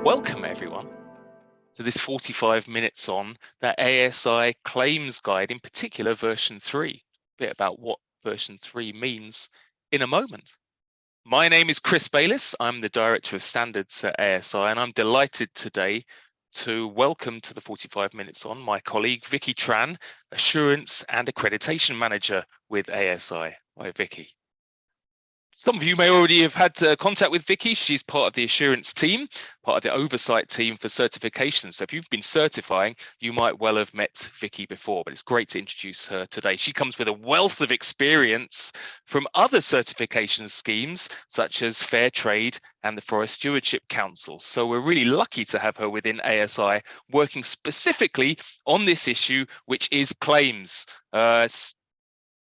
Welcome everyone to this 45 minutes on the ASI Claims Guide, in particular version 3. A bit about what version 3 means in a moment. My name is Chris Bayliss. I'm the Director of Standards at ASI, and I'm delighted today to welcome to the 45 minutes on my colleague Vicky Tran, Assurance and Accreditation Manager with ASI. Hi Vicky. Some of you may already have had contact with Vicky. She's part of the assurance team, part of the oversight team for certification. So if you've been certifying, you might well have met Vicky before, but it's great to introduce her today. She comes with a wealth of experience from other certification schemes, such as Fair Trade and the Forest Stewardship Council. So we're really lucky to have her within ASI, working specifically on this issue, which is claims.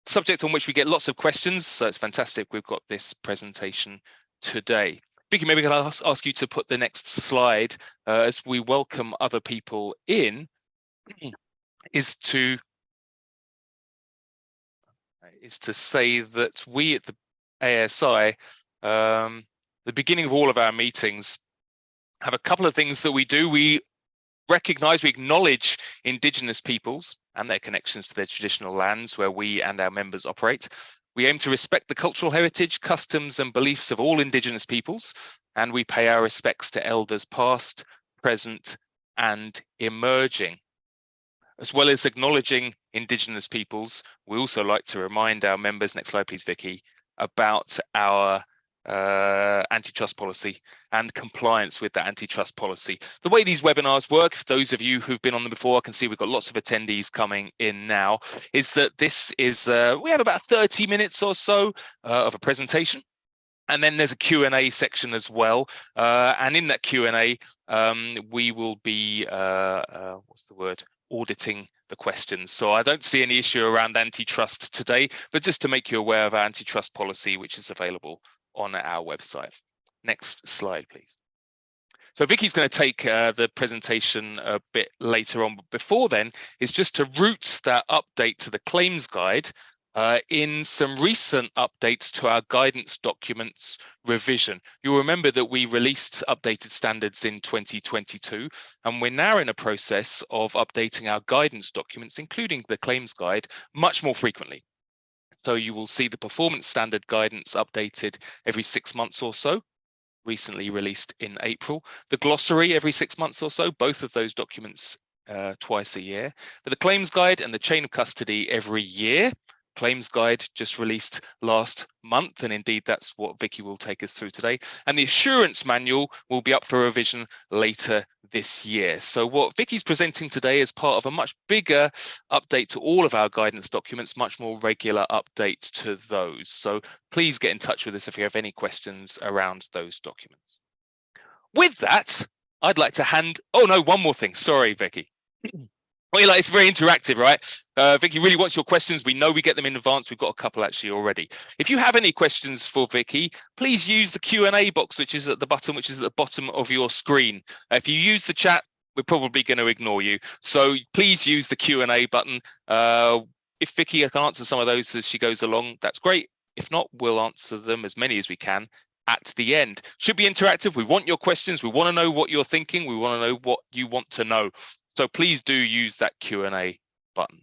Subject on which we get lots of questions, so it's fantastic we've got this presentation today. Vicky, maybe I can ask you to put the next slide as we welcome other people in, is to say that we at the ASI, the beginning of all of our meetings, have a couple of things that we do. We recognize, we acknowledge Indigenous peoples and their connections to their traditional lands where we and our members operate. We aim to respect the cultural heritage, customs and beliefs of all Indigenous peoples, and we pay our respects to elders past, present and emerging. As well as acknowledging Indigenous peoples, we also like to remind our members, next slide please Vicky, about our antitrust policy and compliance with that antitrust policy. The way these webinars work, for those of you who've been on them before, I can see we've got lots of attendees coming in now, is that this is, we have about 30 minutes or so of a presentation. And then there's a Q&A section as well. And in that Q&A, we will be, auditing the questions. So I don't see any issue around antitrust today, but just to make you aware of our antitrust policy, which is available on our website. Next slide, please. So Vicky's going to take the presentation a bit later on, but before then is just to root that update to the claims guide in some recent updates to our guidance documents revision. You'll remember that we released updated standards in 2022, and we're now in a process of updating our guidance documents, including the claims guide, much more frequently. So you will see the performance standard guidance updated every 6 months or so, recently released in April. The glossary every 6 months or so, both of those documents twice a year. But the claims guide and the chain of custody every year. Claims guide just released last month, and indeed that's what Vicky will take us through today. And the assurance manual will be up for revision later this year. So what Vicky's presenting today is part of a much bigger update to all of our guidance documents, much more regular update to those. So please get in touch with us if you have any questions around those documents. With that, I'd like to one more thing. Sorry, Vicky. Well, it's very interactive, right? Vicky really wants your questions. We know we get them in advance. We've got a couple actually already. If you have any questions for Vicky, please use the Q&A box, which is at the bottom of your screen. If you use the chat, we're probably going to ignore you. So please use the Q&A button. If Vicky can answer some of those as she goes along, that's great. If not, we'll answer them as many as we can at the end. Should be interactive. We want your questions. We want to know what you're thinking. We want to know what you want to know. So please do use that Q&A button.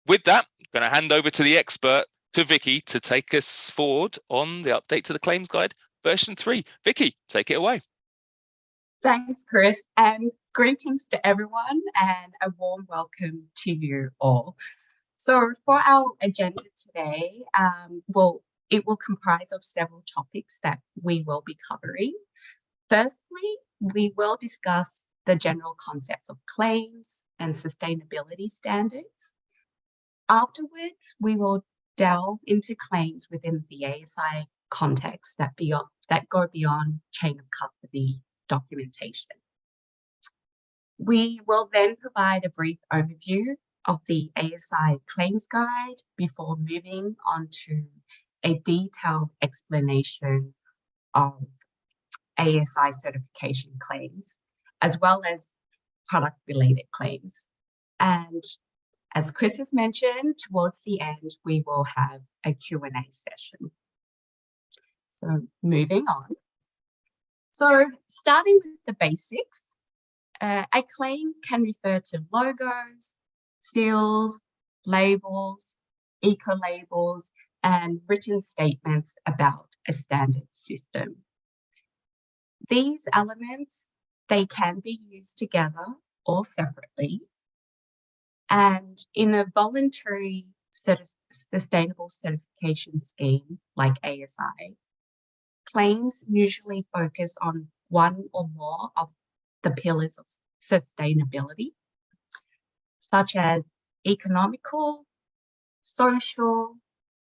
With that, I'm going to hand over to the expert, to Vicky, to take us forward on the update to the claims guide version 3. Vicky, take it away. Thanks, Chris, and greetings to everyone and a warm welcome to you all. So for our agenda today, it will comprise of several topics that we will be covering. Firstly, we will discuss the general concepts of claims and sustainability standards. Afterwards, we will delve into claims within the ASI context that go beyond chain of custody documentation. We will then provide a brief overview of the ASI Claims Guide before moving on to a detailed explanation of ASI certification claims, as well as product-related claims. And as Chris has mentioned, towards the end, we will have a Q&A session. So moving on. So starting with the basics, a claim can refer to logos, seals, labels, eco-labels, and written statements about a standard system. These elements, they can be used together or separately. And in a voluntary sustainable certification scheme like ASI, claims usually focus on one or more of the pillars of sustainability, such as economical, social,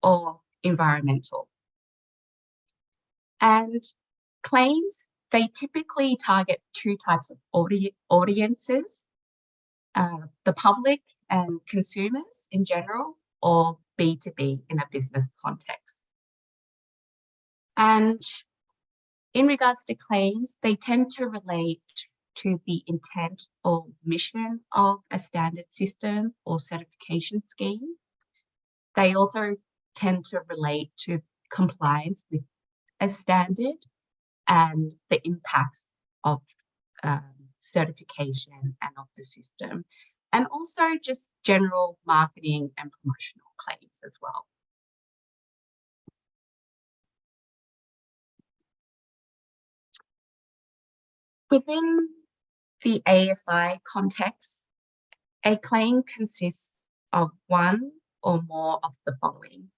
or environmental. And claims, they typically target two types of audiences, the public and consumers in general, or B2B in a business context. And in regards to claims, they tend to relate to the intent or mission of a standard system or certification scheme. They also tend to relate to compliance with a standard and the impacts of certification and of the system, and also just general marketing and promotional claims as well. Within the ASI context, a claim consists of one or more of the following: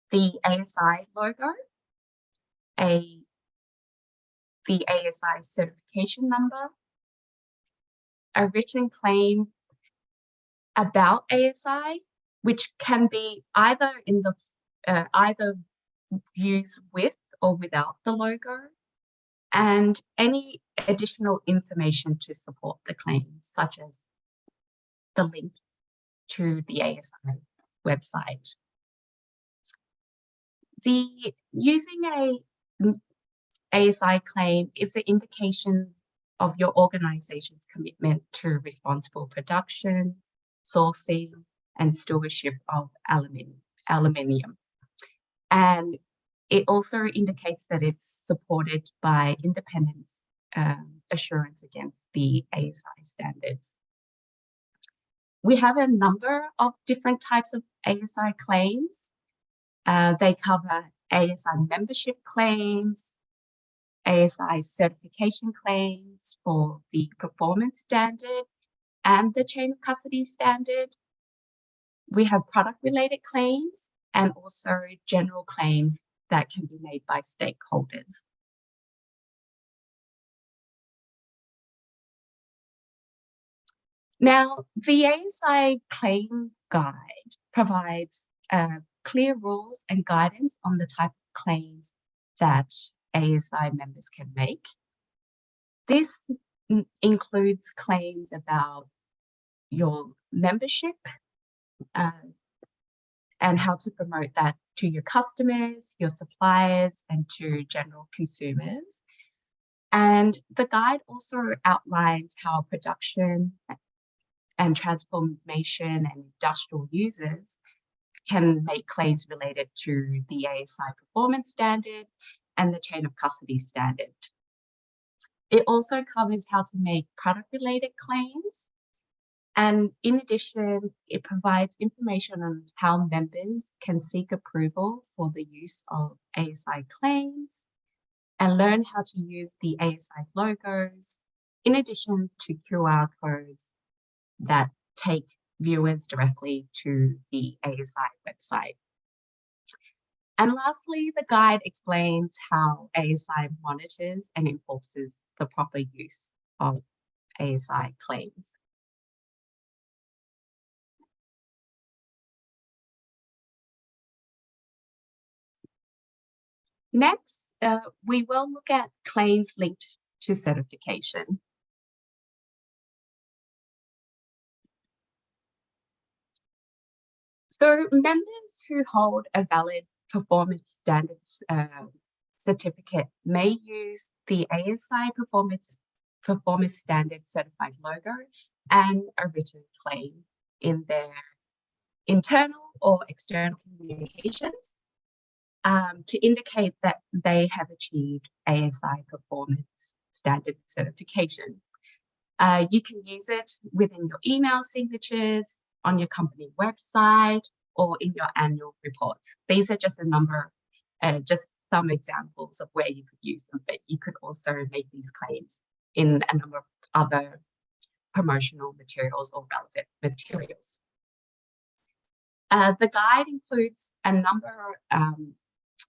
the ASI logo, the ASI certification number, a written claim about ASI, which can be either in the either used with or without the logo, and any additional information to support the claims, such as the link to the ASI website. Using a ASI claim is an indication of your organization's commitment to responsible production, sourcing, and stewardship of aluminium. And it also indicates that it's supported by independent assurance against the ASI standards. We have a number of different types of ASI claims. They cover ASI membership claims, ASI certification claims for the performance standard and the chain of custody standard. We have product-related claims and also general claims that can be made by stakeholders. Now, the ASI claim guide provides clear rules and guidance on the type of claims that ASI members can make. This includes claims about your membership and how to promote that to your customers, your suppliers, and to general consumers. And the guide also outlines how production and transformation and industrial users can make claims related to the ASI performance standard and the chain of custody standard. It also covers how to make product-related claims. And in addition, it provides information on how members can seek approval for the use of ASI claims and learn how to use the ASI logos, in addition to QR codes that take viewers directly to the ASI website. And lastly, the guide explains how ASI monitors and enforces the proper use of ASI claims. Next, we will look at claims linked to certification. So members who hold a valid performance standards certificate may use the ASI performance standard certified logo and a written claim in their internal or external communications. to indicate that they have achieved ASI Performance Standards certification. You can use it within your email signatures, on your company website, or in your annual reports. These are just a number, just some examples of where you could use them, but you could also make these claims in a number of other promotional materials or relevant materials. The guide includes a number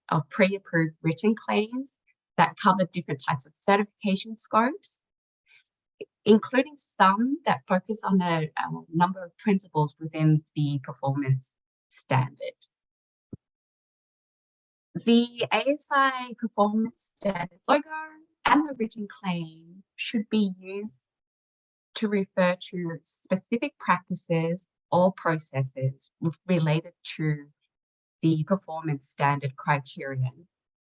of pre-approved written claims that cover different types of certification scopes, including some that focus on a number of principles within the performance standard. The ASI Performance Standard logo and the written claim should be used to refer to specific practices or processes related to the performance standard criterion,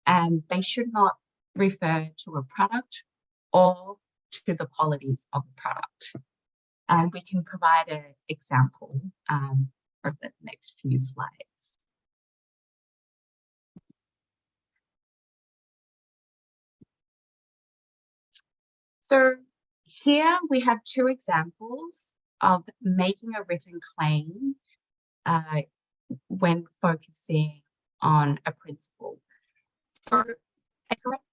and they should not refer to a product or to the qualities of the product. And we can provide an example for the next few slides. So here we have two examples of making a written claim when focusing on a principle. So a correct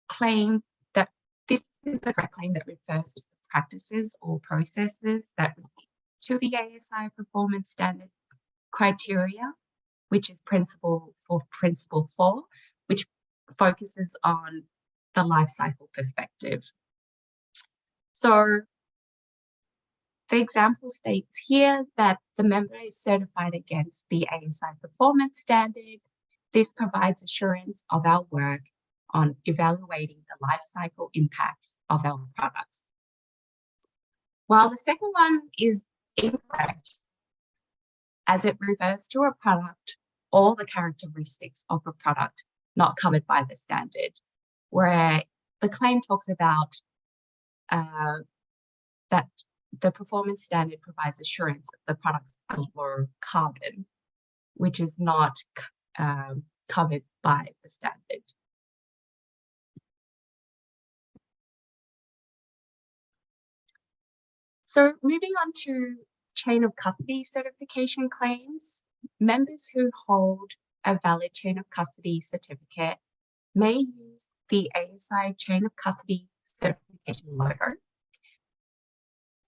claim that this is the correct claim that refers to practices or processes that relate to the ASI Performance Standard criteria, which is principle 4, which focuses on the life cycle perspective. So the example states here that the member is certified against the ASI Performance Standard. This provides assurance of our work on evaluating the life cycle impacts of our products. While the second one is incorrect, as it refers to a product or the characteristics of a product not covered by the standard, where the claim talks about that the performance standard provides assurance that the products are low carbon, which is not covered by the standard. So moving on to chain of custody certification claims, members who hold a valid chain of custody certificate may use the ASI chain of custody certification logo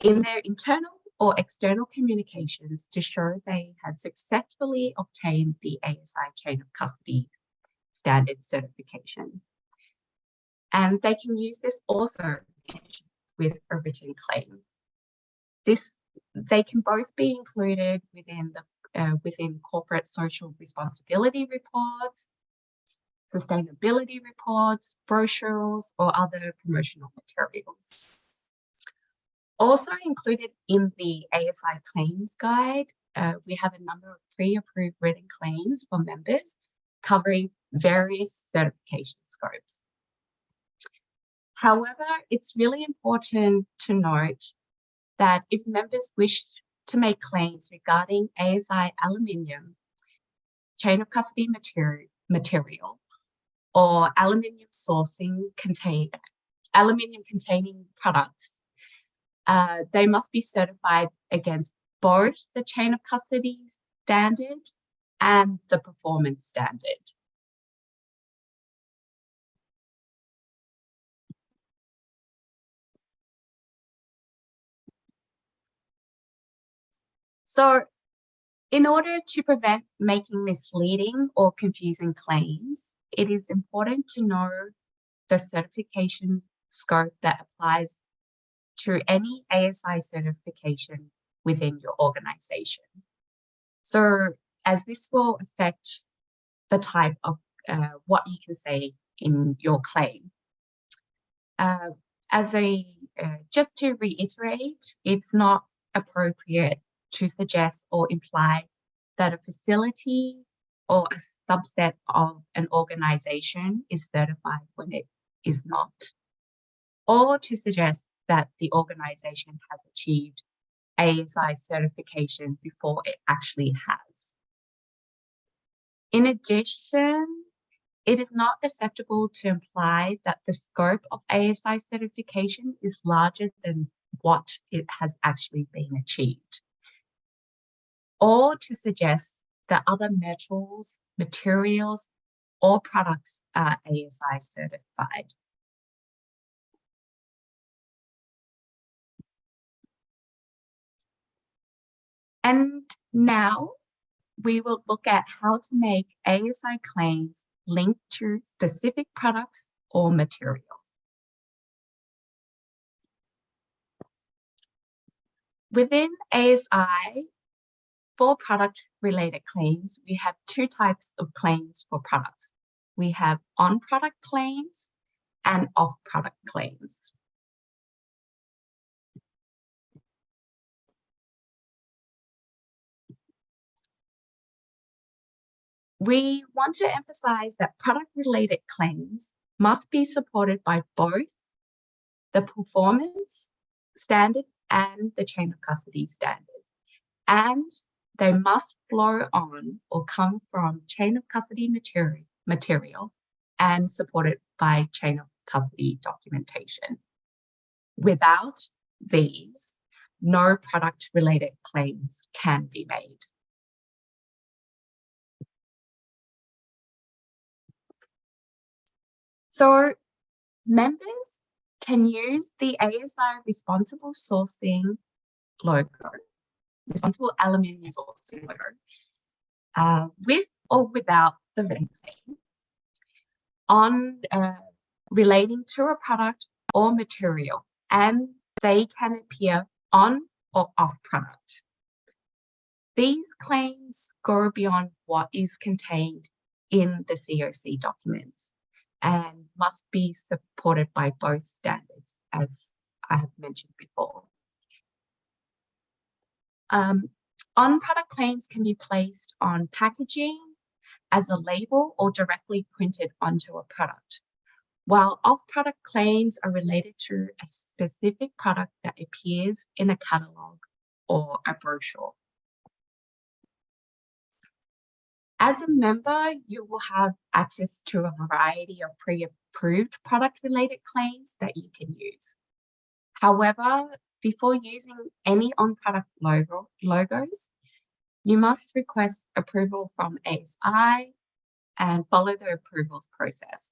in their internal or external communications to show they have successfully obtained the ASI chain of custody standard certification. And they can use this also with a written claim. They can both be included within corporate social responsibility reports, sustainability reports, brochures, or other promotional materials. Also included in the ASI Claims Guide, we have a number of pre-approved written claims for members covering various certification scopes. However, it's really important to note that if members wish to make claims regarding ASI Aluminium, chain of custody material, or aluminium containing products, they must be certified against both the chain of custody standard and the performance standard. So in order to prevent making misleading or confusing claims, it is important to know the certification scope that applies to any ASI certification within your organization. So as this will affect the type of what you can say in your claim. Just to reiterate, it's not appropriate to suggest or imply that a facility or a subset of an organization is certified when it is not, or to suggest that the organization has achieved ASI certification before it actually has. In addition, it is not acceptable to imply that the scope of ASI certification is larger than what it has actually been achieved, or to suggest that other metals, materials, or products are ASI certified. And now we will look at how to make ASI claims linked to specific products or materials. Within ASI, for product-related claims, we have two types of claims for products. We have on-product claims and off-product claims. We want to emphasize that product-related claims must be supported by both the performance standard and the chain of custody standard, and they must flow on or come from chain of custody material and supported by chain of custody documentation. Without these, no product-related claims can be made. So members can use the ASI responsible sourcing logo, responsible aluminium sourcing logo, with or without the written claim on relating to a product or material, and they can appear on or off product. These claims go beyond what is contained in the COC documents and must be supported by both standards, as I have mentioned before. On-product claims can be placed on packaging as a label or directly printed onto a product, while off-product claims are related to a specific product that appears in a catalogue or a brochure. As a member, you will have access to a variety of pre-approved product-related claims that you can use. However, before using any on-product logos, you must request approval from ASI and follow the approvals process.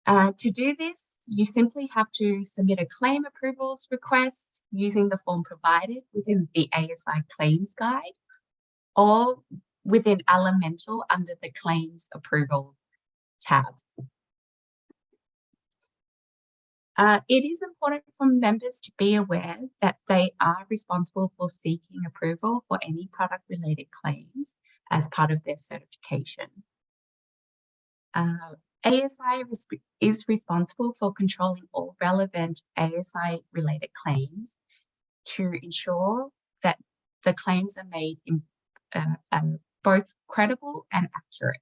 To do this, you simply have to submit a claim approvals request using the form provided within the ASI Claims Guide or within Elemental under the Claims Approval tab. It is important for members to be aware that they are responsible for seeking approval for any product-related claims as part of their certification. ASI is responsible for controlling all relevant ASI-related claims to ensure that the claims are made in both credible and accurate.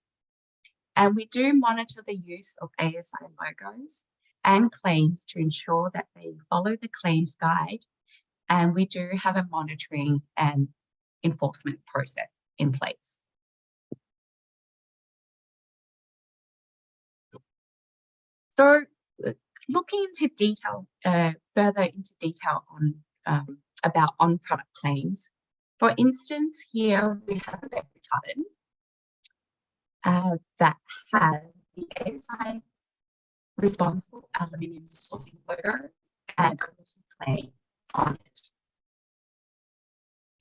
And we do monitor the use of ASI logos and claims to ensure that they follow the claims guide, and we do have a monitoring and enforcement process in place. So looking into detail, further into detail on about on-product claims, for instance, here we have a beverage carton that has the ASI responsible aluminium sourcing logo and a written claim on it.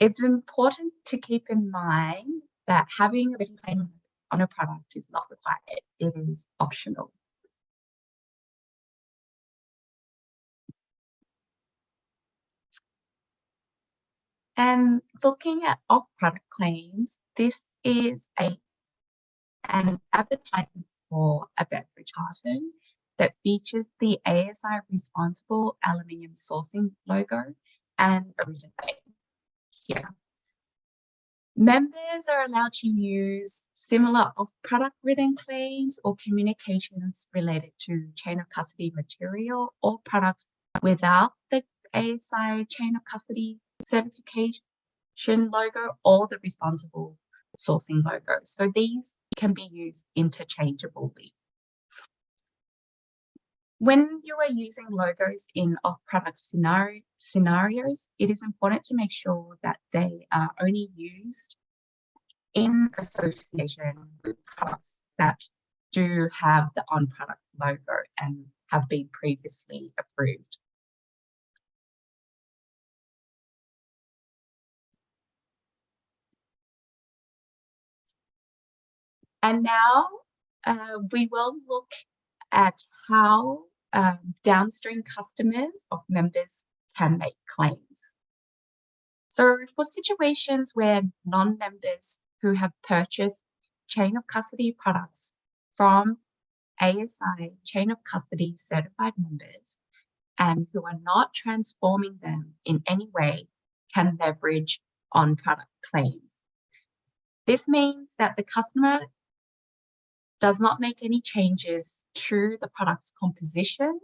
It's important to keep in mind that having a written claim on a product is not required. It is optional. And looking at off-product claims, this is an advertisement for a beverage carton that features the ASI responsible aluminium sourcing logo and a written claim here. Members are allowed to use similar off-product written claims or communications related to chain of custody material or products without the ASI chain of custody certification logo or the responsible sourcing logo. So these can be used interchangeably. When you are using logos in off-product scenarios, it is important to make sure that they are only used in association with products that do have the on-product logo and have been previously approved. And now we will look at how downstream customers of members can make claims. So for situations where non-members who have purchased chain of custody products from ASI chain of custody certified members and who are not transforming them in any way can leverage on product claims. This means that the customer does not make any changes to the product's composition,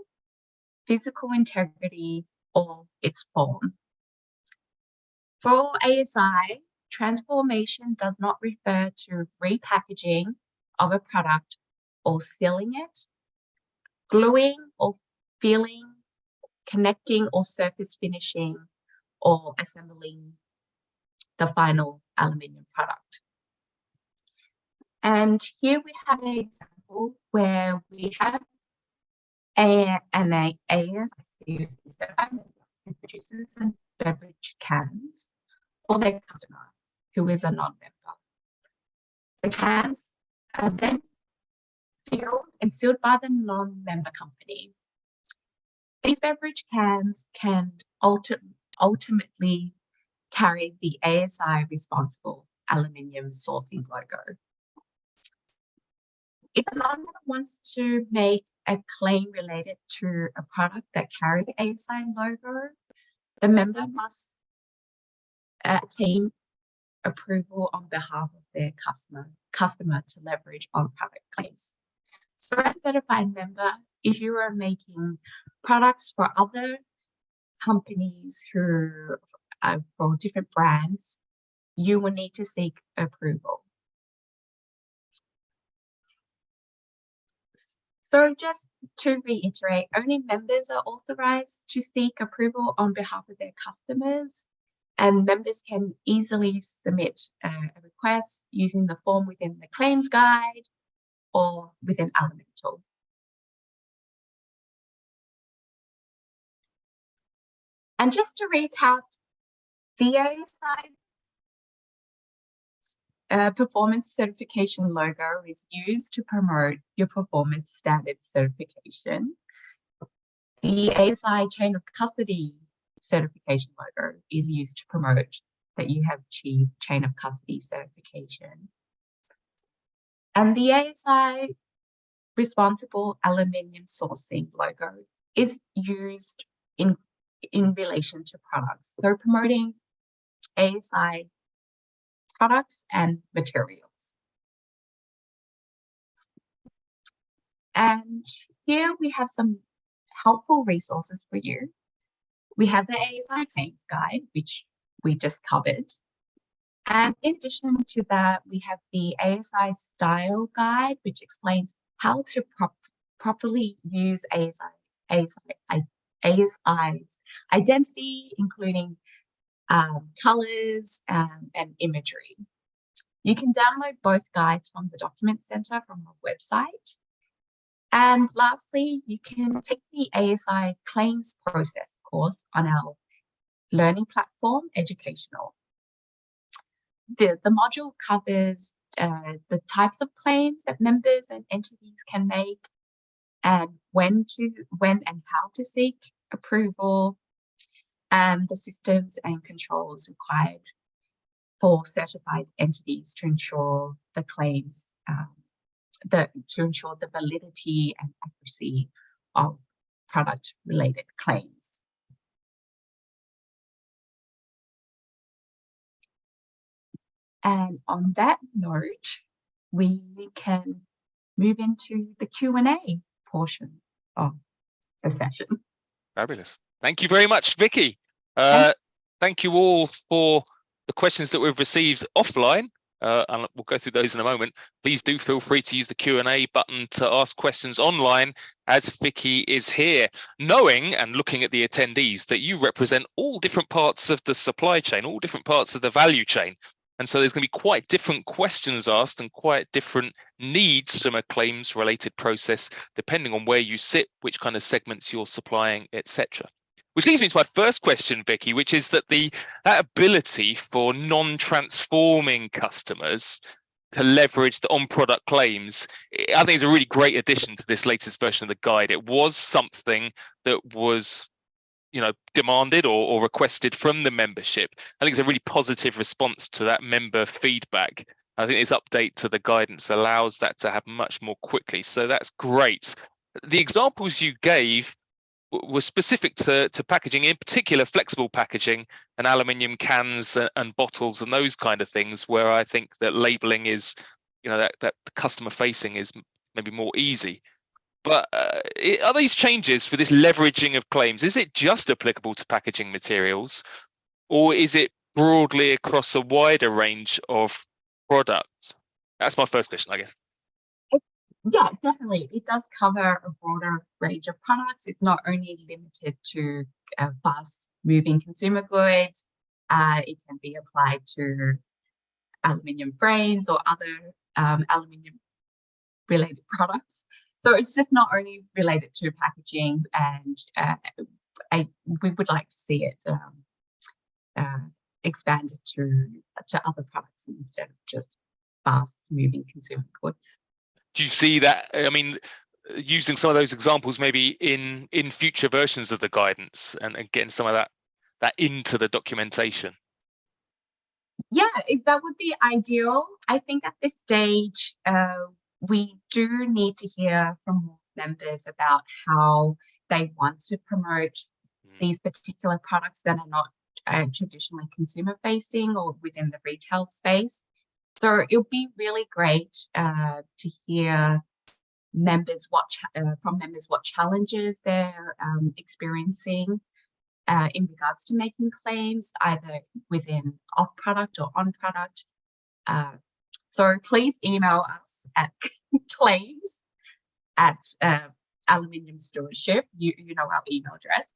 physical integrity, or its form. For ASI, transformation does not refer to repackaging of a product or sealing it, gluing or filling, connecting or surface finishing, or assembling the final aluminium product. And here we have an example where we have an ASI certified member who produces some beverage cans for their customer who is a non-member. The cans are then sealed by the non-member company. These beverage cans can ultimately carry the ASI responsible aluminium sourcing logo. If a non-member wants to make a claim related to a product that carries the ASI logo, the member must obtain approval on behalf of their customer to leverage on product claims. So as a certified member, if you are making products for other companies who are for different brands, you will need to seek approval. So just to reiterate, only members are authorized to seek approval on behalf of their customers, and members can easily submit a request using the form within the claims guide or within Elemental. And just to recap, the ASI performance certification logo is used to promote your performance standard certification. The ASI chain of custody certification logo is used to promote that you have achieved chain of custody certification. And the ASI responsible aluminium sourcing logo is used in relation to products. So promoting ASI products and materials. And here we have some helpful resources for you. We have the ASI Claims Guide, which we just covered. And in addition to that, we have the ASI Style Guide, which explains how to properly use ASI's identity, including colors and imagery. You can download both guides from the Document Center from our website. And lastly, you can take the ASI Claims Process course on our learning platform, Educational. The module covers the types of claims that members and entities can make, and when and how to seek approval, and the systems and controls required for certified entities to ensure the claims, to ensure the validity and accuracy of product-related claims. And on that note, we can move into the Q&A portion of the session. Fabulous. Thank you very much, Vicky. Thank you all for the questions that we've received offline. and we'll go through those in a moment. Please do feel free to use the Q&A button to ask questions online, as Vicky is here, knowing and looking at the attendees that you represent all different parts of the supply chain, all different parts of the value chain. And so there's going to be quite different questions asked and quite different needs from a claims related process, depending on where you sit, which kind of segments you're supplying, etc. Which leads me to my first question, Vicky, which is that that ability for non-transforming customers to leverage the on-product claims, I think is a really great addition to this latest version of the guide. It was something that was, demanded or requested from the membership. I think it's a really positive response to that member feedback. I think this update to the guidance allows that to happen much more quickly. So that's great. The examples you gave were specific to packaging, in particular flexible packaging and aluminium cans and bottles and those kind of things, where I think that labeling is, that customer facing is maybe more easy. But are these changes for this leveraging of claims, is it just applicable to packaging materials, or is it broadly across a wider range of products? That's my first question, I guess. Yeah, definitely. It does cover a broader range of products. It's not only limited to fast-moving consumer goods. It can be applied to aluminium frames or other aluminium-related products. So it's just not only related to packaging, and we would like to see it expanded to other products instead of just fast-moving consumer goods. Do you see that, I mean, using some of those examples maybe in future versions of the guidance and getting some of that into the documentation? Yeah, that would be ideal. I think at this stage, we do need to hear from more members about how they want to promote these particular products that are not traditionally consumer facing or within the retail space. So it would be really great to hear from members what challenges they're experiencing in regards to making claims, either within off-product or on-product. So please email us at claims at Aluminium Stewardship. You know our email address,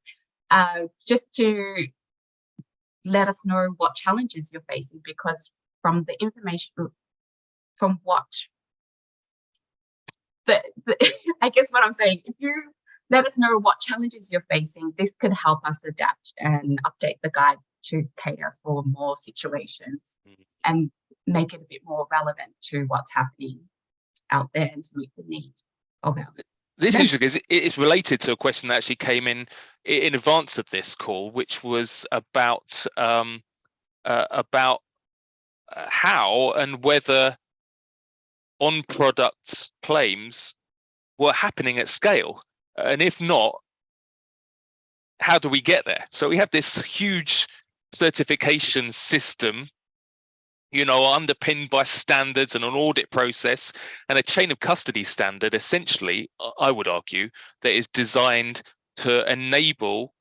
just to let us know what challenges you're facing, because from the information, from what I guess what I'm saying, if you let us know what challenges you're facing, this could help us adapt and update the guide to cater for more situations and make it a bit more relevant to what's happening out there and to meet the needs of our. This issue is related to a question that actually came in advance of this call, which was about how and whether on-product claims were happening at scale, and if not, how do we get there? So we have this huge certification system, underpinned by standards and an audit process and a chain of custody standard, essentially, I would argue, that is designed to enable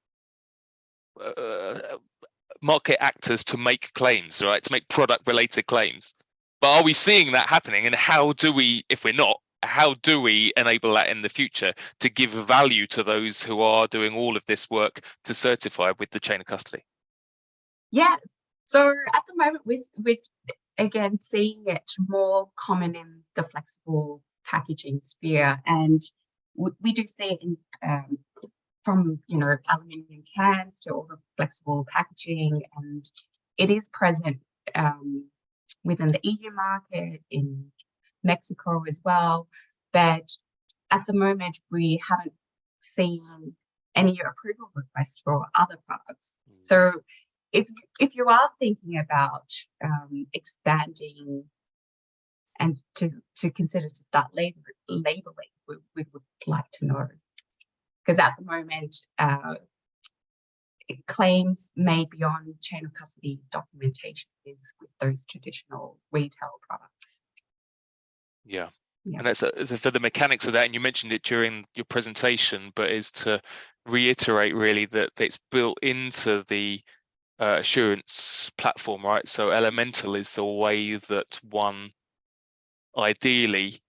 market actors to make claims, right? To make product related claims. But are we seeing that happening? And how do we, if we're not, how do we enable that in the future to give value to those who are doing all of this work to certify with the chain of custody? Yeah. So at the moment, we're again seeing it more common in the flexible packaging sphere, and we do see it in from aluminium cans to all the flexible packaging, and it is present within the EU market, in Mexico as well. But at the moment, we haven't seen any approval requests for other products. So if you are thinking about expanding and to consider to start labeling, we would like to know, because at the moment claims made beyond chain of custody documentation is with those traditional retail products. Yeah. And that's for the mechanics of that, and you mentioned it during your presentation, but is to reiterate really that it's built into the assurance platform, right? So Elemental is the way that one ideally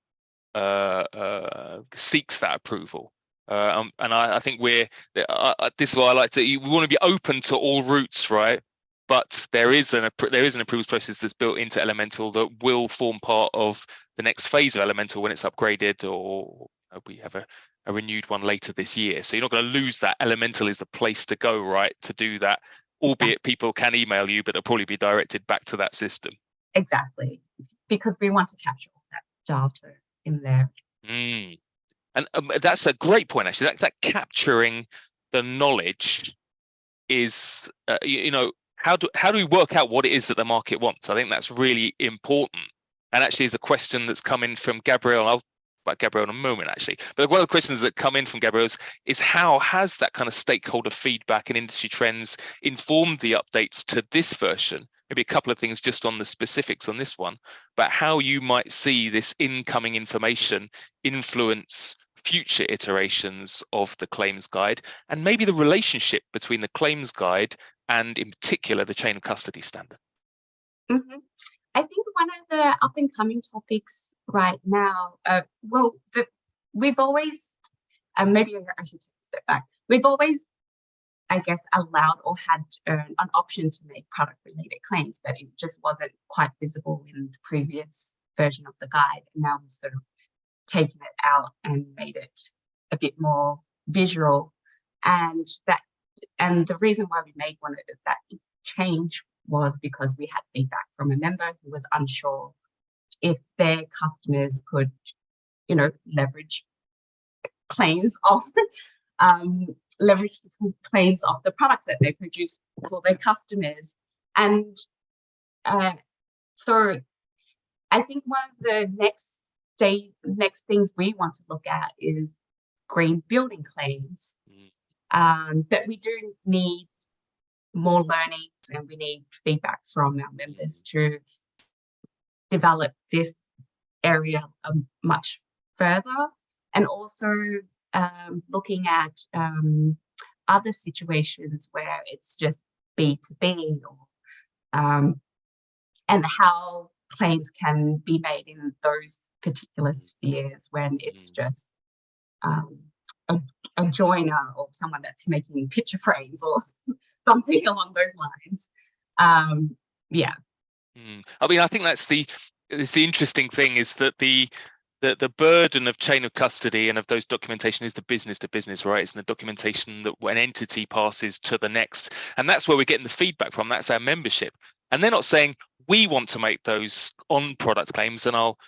seeks that approval. And I think this is why I like to. We want to be open to all routes, right? But there is an approvals process that's built into Elemental that will form part of the next phase of Elemental when it's upgraded, or we have a renewed one later this year. So you're not going to lose that. Elemental is the place to go, right, to do that. Albeit people can email you, but they'll probably be directed back to that system. Exactly, because we want to capture all that data in there. And that's a great point, actually. That capturing the knowledge is, how do we work out what it is that the market wants? I think that's really important. And actually, is a question that's come in from Gabrielle. I'll about Gabrielle in a moment, actually. But one of the questions that come in from Gabrielle is how has that kind of stakeholder feedback and industry trends informed the updates to this version? Maybe a couple of things just on the specifics on this one, but how you might see this incoming information influence future iterations of the claims guide, and maybe the relationship between the claims guide and in particular the chain of custody standard. Mm-hmm. I think one of the up and coming topics right now, we've always, maybe I should take a step back. We've always, I guess, allowed or had an option to make product related claims, but it just wasn't quite visible in the previous version of the guide. And now we've sort of taken it out and made it a bit more visual. And the reason why we made that change was because we had feedback from a member who was unsure if their customers could, leverage claims of the products that they produce for their customers. And so I think one of the next things we want to look at is green building claims. But we do need more learnings, and we need feedback from our members to develop this area much further, and also looking at other situations where it's just B2B, or and how claims can be made in those particular spheres when it's just a joiner or someone that's making picture frames or something along those lines. I mean, I think that's the interesting thing, is that the burden of chain of custody and of those documentation is the business to business, right? It's the documentation that an entity passes to the next, and that's where we're getting the feedback from. That's our membership, and they're not saying we want to make those on product claims. And I'll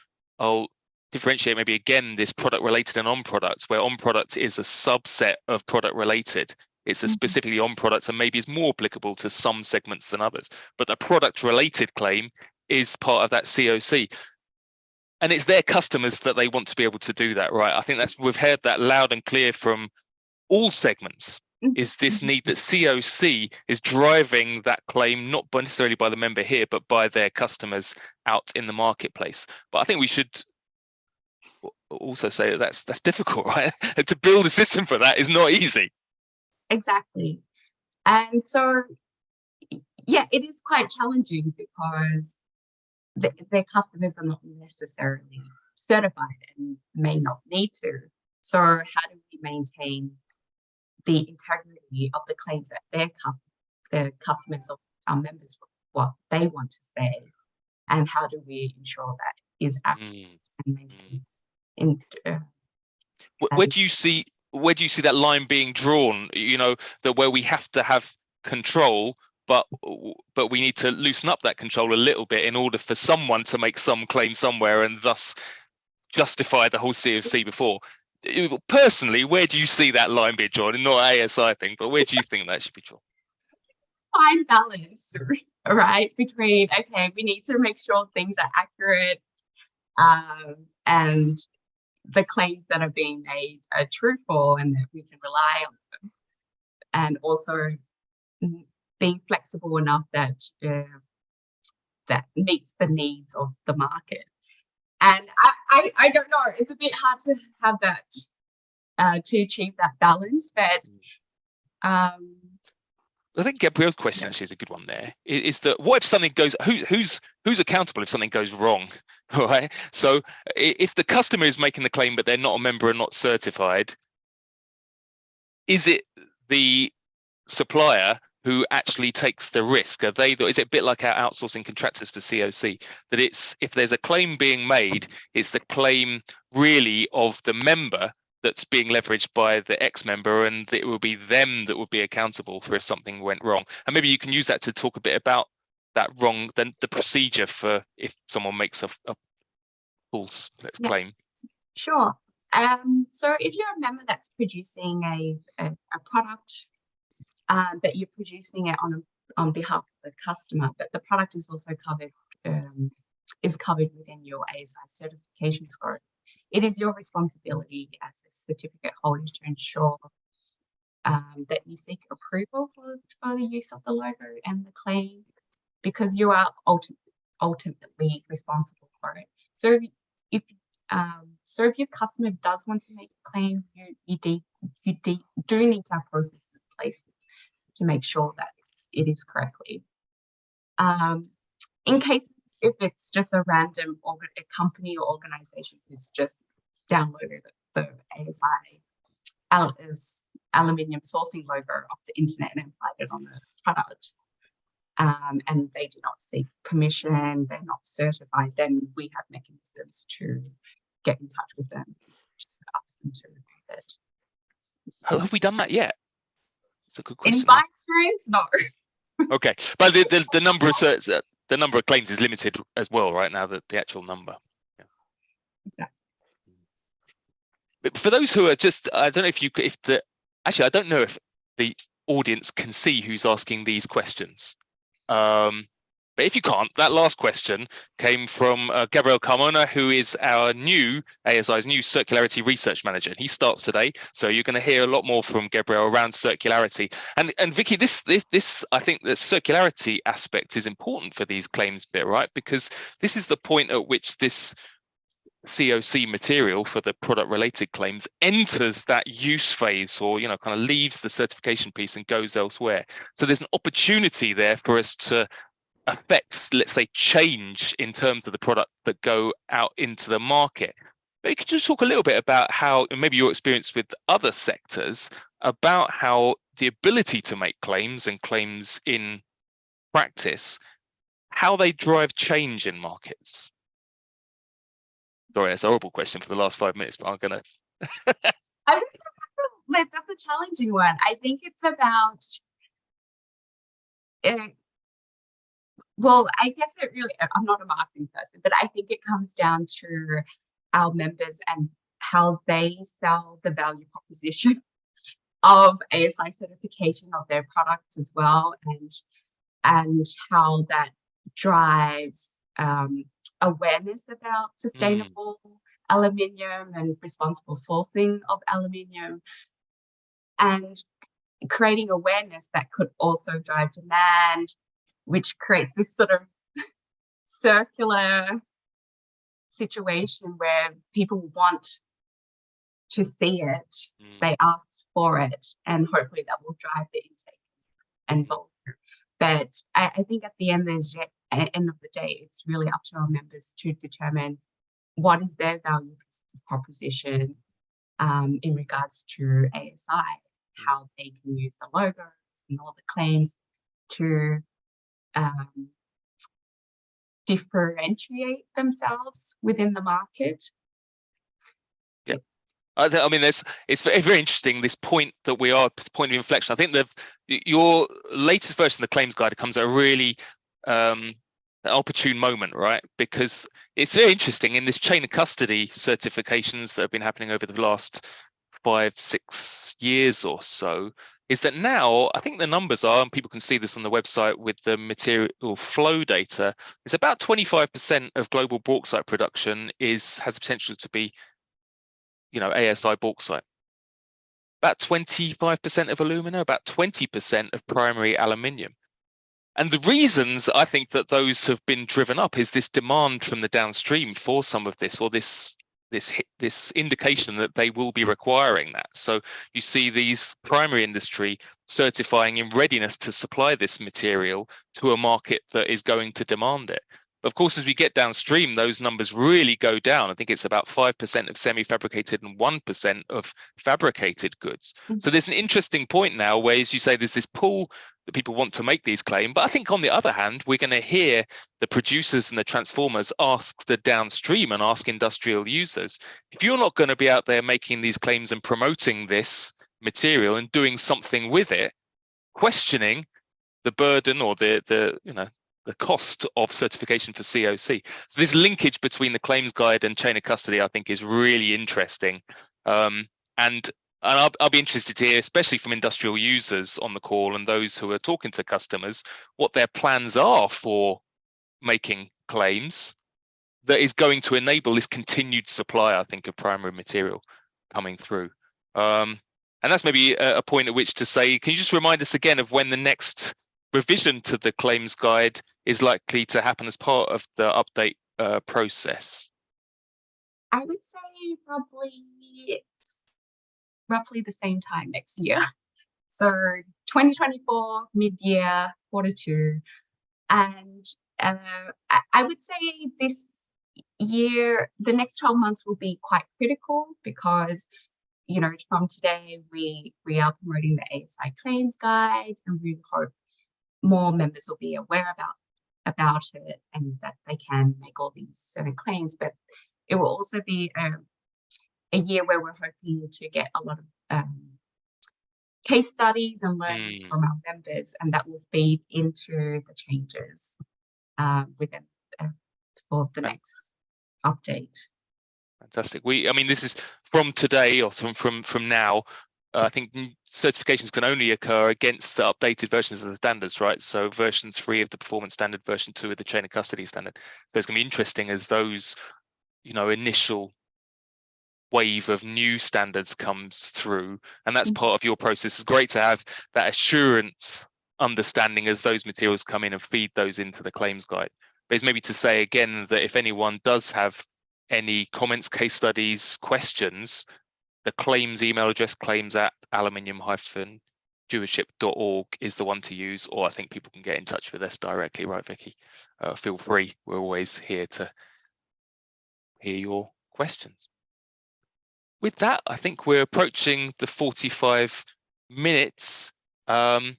differentiate maybe again this product related and on products, where on product is a subset of product related. It's a specifically on products, and maybe is more applicable to some segments than others. But the product related claim is part of that COC. And it's their customers that they want to be able to do that, right? I think we've heard that loud and clear from all segments, is this need that COC is driving that claim, not necessarily by the member here, but by their customers out in the marketplace. But I think we should also say that that's difficult, right? To build a system for that is not easy. Exactly. And so, yeah, it is quite challenging because their customers are not necessarily certified and may not need to. So how do we maintain the integrity of the claims that their customers or our members, what they want to say, and how do we ensure that is accurate and maintained? Where do you see that line being drawn? That where we have to have control, but we need to loosen up that control a little bit in order for someone to make some claim somewhere and thus justify the whole COC before. Personally, where do you see that line being drawn? Not ASI thing, but where do you think that should be drawn? Fine balance, right? Between, okay, we need to make sure things are accurate, and the claims that are being made are truthful and that we can rely on them, and also being flexible enough that that meets the needs of the market. And I don't know, it's a bit hard to have that to achieve that balance, but I think Gabrielle's question actually is a good one there. Is that what if something goes, who's accountable if something goes wrong, right? So if the customer is making the claim but they're not a member and not certified, is it the supplier who actually takes the risk? Is it a bit like our outsourcing contractors for COC, that it's, if there's a claim being made, it's the claim really of the member that's being leveraged by the ex-member, and it will be them that would be accountable for if something went wrong? And maybe you can use that to talk a bit about that wrong, then the procedure for if someone makes a false claim. Sure. So if you're a member that's producing a product, but you're producing it on behalf of the customer, but the product is also covered within your ASI certification score, it is your responsibility as a certificate holder to ensure that you seek approval for the use of the logo and the claim, because you are ultimately responsible for it. So if your customer does want to make a claim, you do need to have processes in place to make sure that it is correctly. In case if it's just a random a company or organization who's just downloaded the ASI Aluminium sourcing logo off the internet and applied it on the product, and they do not seek permission, they're not certified, then we have mechanisms to get in touch with them to ask them to remove it. Have we done that yet? It's a good question. In my experience, no. Okay, but the number of claims is limited as well, right now, the actual number. Yeah. Exactly. But for those who are just, I don't know I don't know if the audience can see who's asking these questions. But if you can't, that last question came from Gabriel Carmona, who is our ASI's new circularity research manager. And he starts today, so you're going to hear a lot more from Gabriel around circularity. And Vicky, this I think the circularity aspect is important for these claims bit, right? Because this is the point at which this COC material for the product related claims enters that use phase, or kind of leaves the certification piece and goes elsewhere. So there's an opportunity there for us to affect, let's say, change in terms of the product that go out into the market. Maybe could you just talk a little bit about how, and maybe your experience with other sectors, about how the ability to make claims and claims in practice, how they drive change in markets? Sorry, that's a horrible question for the last 5 minutes, but I'm gonna. That's a challenging one. I think it's about. Well, I guess it really. I'm not a marketing person, but I think it comes down to our members and how they sell the value proposition of ASI certification of their products as well, and how that drives awareness about sustainable aluminium and responsible sourcing of aluminium, and creating awareness that could also drive demand, which creates this sort of circular situation where people want to see it, they ask for it, and hopefully that will drive the intake and volume. But I think at the end of the day, it's really up to our members to determine what is their value proposition in regards to ASI, how they can use the logos and all the claims to differentiate themselves within the market. Yeah, I mean, it's very, very interesting, this point that we are, point of inflection. I think your latest version of the claims guide comes at a really opportune moment, right? Because it's very interesting in this chain of custody certifications that have been happening over the last 5-6 years or so, is that now I think the numbers are, and people can see this on the website with the material flow data, it's about 25% of global bauxite production has the potential to be, ASI bauxite. About 25% of alumina, about 20% of primary aluminium. And the reasons I think that those have been driven up is this demand from the downstream for some of this, or this this indication that they will be requiring that. So you see these primary industry certifying in readiness to supply this material to a market that is going to demand it. Of course, as we get downstream, those numbers really go down. I think it's about 5% of semi-fabricated and 1% of fabricated goods. So there's an interesting point now where, as you say, there's this pull that people want to make these claims. But I think on the other hand, we're going to hear the producers and the transformers ask the downstream and ask industrial users, if you're not going to be out there making these claims and promoting this material and doing something with it, questioning the burden or the cost of certification for COC. So this linkage between the claims guide and chain of custody, I think, is really interesting. And I'll be interested to hear, especially from industrial users on the call and those who are talking to customers, what their plans are for making claims that is going to enable this continued supply, I think, of primary material coming through. And that's maybe a point at which to say, can you just remind us again of when the next revision to the claims guide is likely to happen as part of the update process? I would say roughly the same time next year. So 2024, mid-year, Q2. And I would say this year, the next 12 months will be quite critical because, from today, we are promoting the ASI Claims Guide, and we hope more members will be aware about it and that they can make all these certain claims. But it will also be a year where we're hoping to get a lot of case studies and learnings from our members, and that will feed into the changes within for the next update. Fantastic. This is from today or from now. I think certifications can only occur against the updated versions of the standards, right? So version 3 of the performance standard, version 2 of the chain of custody standard. So it's going to be interesting as those, initial wave of new standards comes through, and that's part of your process. It's great to have that assurance understanding as those materials come in and feed those into the claims guide. But it's maybe to say again that if anyone does have any comments, case studies, questions, the claims email address, claims@aluminium-stewardship.org is the one to use, or I think people can get in touch with us directly, right, Vicky? Feel free. We're always here to hear your questions. With that, I think we're approaching the 45 minutes. And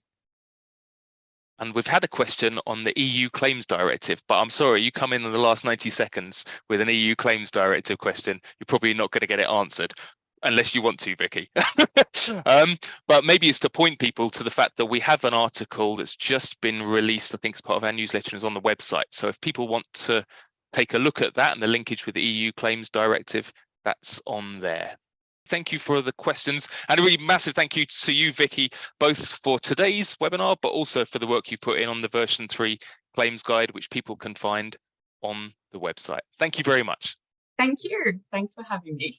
we've had a question on the EU Claims Directive, but I'm sorry, you come in the last 90 seconds with an EU Claims Directive question. You're probably not going to get it answered. Unless you want to, Vicky. But maybe it's to point people to the fact that we have an article that's just been released, I think, as part of our newsletter, and is on the website. So if people want to take a look at that and the linkage with the EU Claims Directive, that's on there. Thank you for the questions, and a really massive thank you to you, Vicky, both for today's webinar, but also for the work you put in on the version 3 claims guide, which people can find on the website. Thank you very much. Thank you. Thanks for having me.